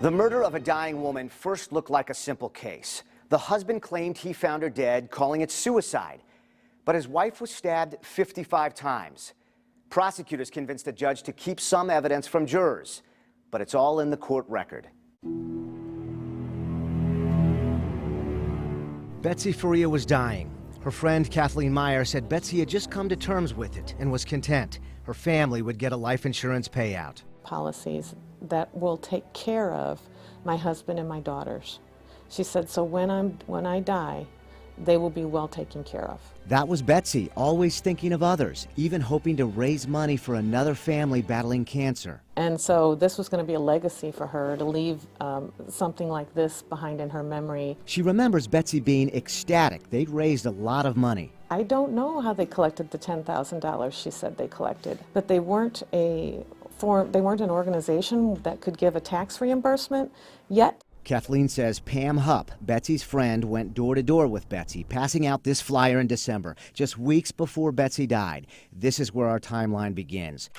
The murder of a dying woman first looked like a simple case. The husband claimed he found her dead, calling it suicide. But his wife was stabbed 55 times. Prosecutors convinced the judge to keep some evidence from jurors, but it's all in the court record. Betsy Faria was dying. Her friend Kathleen Meyer said Betsy had just come to terms with it and was content. Her family would get a life insurance payout. Policies that will take care of my husband and my daughters. She said, so when I die, they will be well taken care of. That was Betsy, always thinking of others, even hoping to raise money for another family battling cancer. And so this was going to be a legacy for her to leave something like this behind in her memory. She remembers Betsy being ecstatic. They'd raised a lot of money. I don't know how they collected the $10,000 she said they collected, but they weren't an organization that could give a tax reimbursement yet. Kathleen says Pam Hupp, Betsy's friend, went door to door with Betsy, passing out this flyer in December, just weeks before Betsy died. This is where our timeline begins.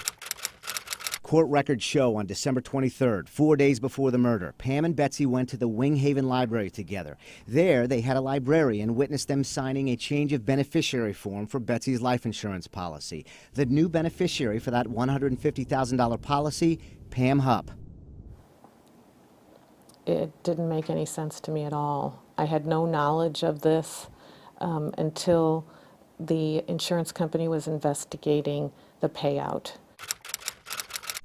Court records show on December 23rd, 4 days before the murder, Pam and Betsy went to the Winghaven Library together. There, they had a librarian witness them signing a change of beneficiary form for Betsy's life insurance policy. The new beneficiary for that $150,000 policy, Pam Hupp. It didn't make any sense to me at all. I had no knowledge of this until the insurance company was investigating the payout.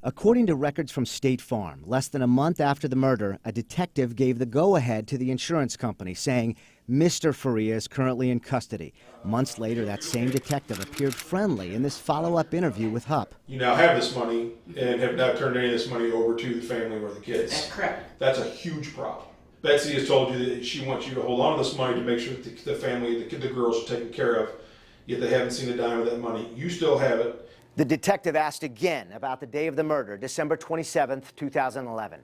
According to records from State Farm, less than a month after the murder, a detective gave the go-ahead to the insurance company, saying Mr. Faria is currently in custody. Months later, that same detective appeared friendly in this follow-up interview with Hupp. You now have this money and have not turned any of this money over to the family or the kids. That's correct. That's a huge problem. Betsy has told you that she wants you to hold on to this money to make sure that the family, the girls are taken care of, yet they haven't seen a dime of that money. You still have it. The detective asked again about the day of the murder, December 27th, 2011.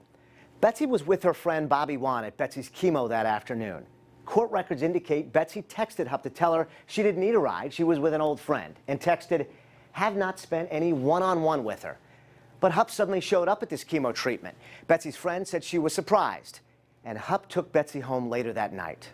Betsy was with her friend Bobby Wan at Betsy's chemo that afternoon. Court records indicate Betsy texted Hupp to tell her she didn't need a ride, she was with an old friend, and texted, have not spent any one-on-one with her. But Hupp suddenly showed up at this chemo treatment. Betsy's friend said she was surprised, and Hupp took Betsy home later that night.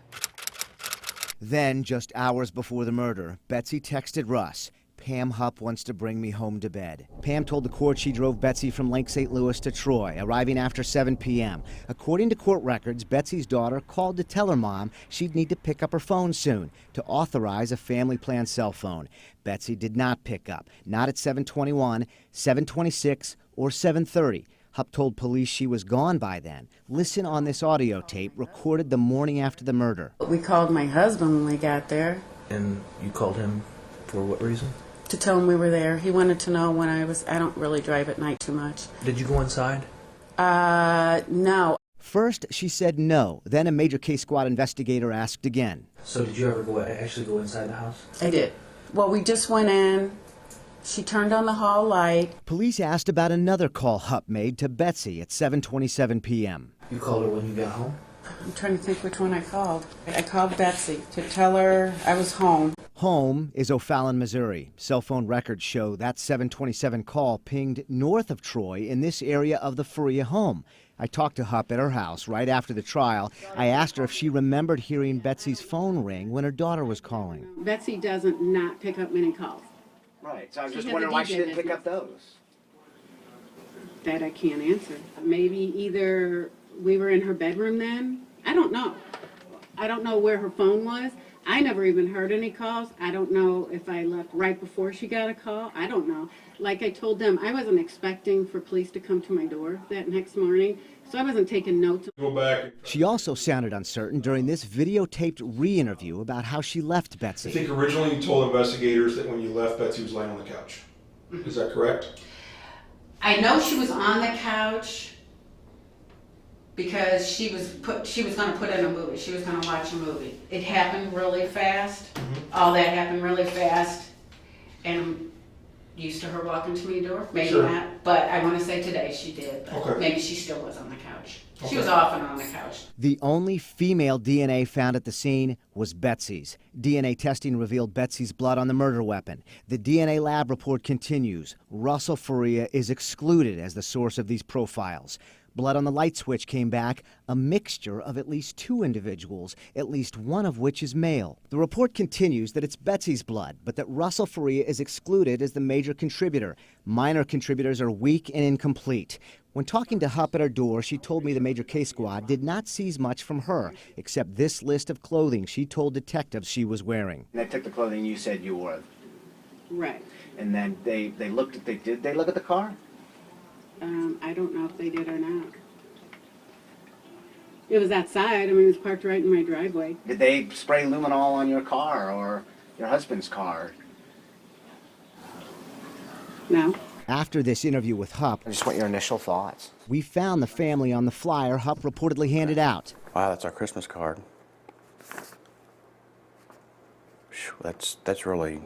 Then, just hours before the murder, Betsy texted Russ, Pam Hupp wants to bring me home to bed. Pam told the court she drove Betsy from Lake St. Louis to Troy, arriving after 7 p.m. According to court records, Betsy's daughter called to tell her mom she'd need to pick up her phone soon to authorize a family plan cell phone. Betsy did not pick up, not at 7:21, 7:26, or 7:30. Hupp told police she was gone by then. Listen on this audio tape recorded the morning after the murder. We called my husband when we got there. And you called him for what reason? To tell him we were there. He wanted to know when I don't really drive at night too much. Did you go inside? No. First, she said no. Then a major case squad investigator asked again. So did you ever actually go inside the house? I did. Well, we just went in. She turned on the hall light. Police asked about another call Hupp made to Betsy at 7:27 p.m. You called her when you got home? I'm trying to think which one I called. I called Betsy to tell her I was home. Home is O'Fallon, Missouri. Cell phone records show that 727 call pinged north of Troy in this area of the Faria home. I talked to Hupp at her house right after the trial. I asked her if she remembered hearing Betsy's phone ring when her daughter was calling. Betsy doesn't not pick up many calls. Right, so I was just wondering why she didn't pick up those. That I can't answer. Maybe either we were in her bedroom then. I don't know. I don't know where her phone was. I never even heard any calls. I don't know if I left right before she got a call. I don't know. Like I told them, I wasn't expecting for police to come to my door that next morning, so I wasn't taking notes. Go back. She also sounded uncertain during this videotaped re-interview about how she left Betsy. I think originally you told investigators that when you left, Betsy was laying on the couch. Is that correct? I know she was on the couch because she was going to put in a movie. She was going to watch a movie. It happened really fast. All that happened really fast. And used to her walking to my door? Maybe Sure. not. But I want to say today she did. But Okay. maybe she still was on the couch. She was often on the couch. The only female DNA found at the scene was Betsy's. DNA testing revealed Betsy's blood on the murder weapon. The DNA lab report continues. Russell Faria is excluded as the source of these profiles. Blood on the light switch came back, a mixture of at least 2 individuals, at least one of which is male. The report continues that it's Betsy's blood, but that Russell Faria is excluded as the major contributor. Minor contributors are weak and incomplete. When talking to Hupp at her door, she told me the major case squad did not seize much from her, except this list of clothing she told detectives she was wearing. They took the clothing you said you wore. Right. And then they looked at, did they look at the car? I don't know if they did or not. It was outside. I mean, it was parked right in my driveway. Did they spray luminol on your car or your husband's car? No. After this interview with Hupp, I just want your initial thoughts. we found the family on the flyer Hupp reportedly handed out. Wow, that's our Christmas card. Phew, that's really,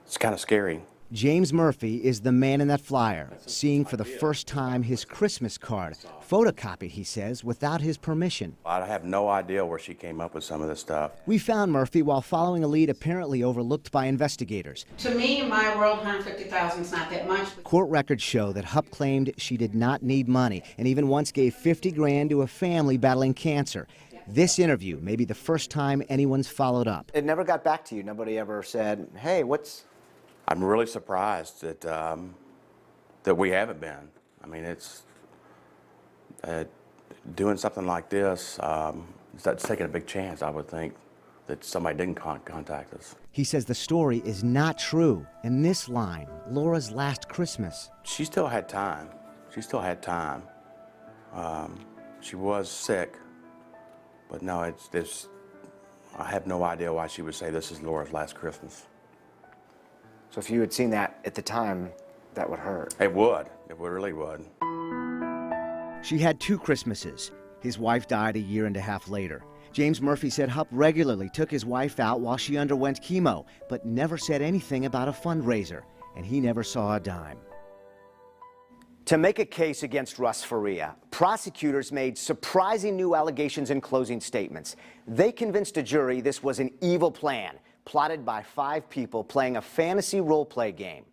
it's kind of scary. James Murphy is the man in that flyer, seeing for the first time his Christmas card, photocopied, he says, without his permission. I have no idea where she came up with some of this stuff. We found Murphy while following a lead apparently overlooked by investigators. To me, in my world, 150,000 is not that much. Court records show that Hupp claimed she did not need money and even once gave 50 grand to a family battling cancer. This interview may be the first time anyone's followed up. It never got back to you. Nobody ever said, hey, what's... I'm really surprised that that we haven't been. I mean, it's doing something like this. It's taking a big chance. I would think that somebody didn't contact us. He says the story is not true. And this line, Laura's last Christmas. She still had time. She still had time. She was sick, but no, I have no idea why she would say this is Laura's last Christmas. So if you had seen that at the time, that would hurt. It would. It really would. She had 2 Christmases. His wife died a year and a half later. James Murphy said Hupp regularly took his wife out while she underwent chemo, but never said anything about a fundraiser, and he never saw a dime. To make a case against Russ Faria, prosecutors made surprising new allegations in closing statements. They convinced a jury this was an evil plan, plotted by 5 people playing a fantasy role-play game.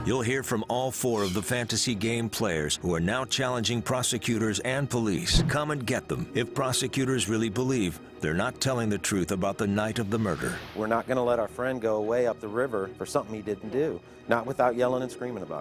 You'll hear from all 4 of the fantasy game players who are now challenging prosecutors and police. Come and get them if prosecutors really believe they're not telling the truth about the night of the murder. We're not going to let our friend go away up the river for something he didn't do, not without yelling and screaming about it.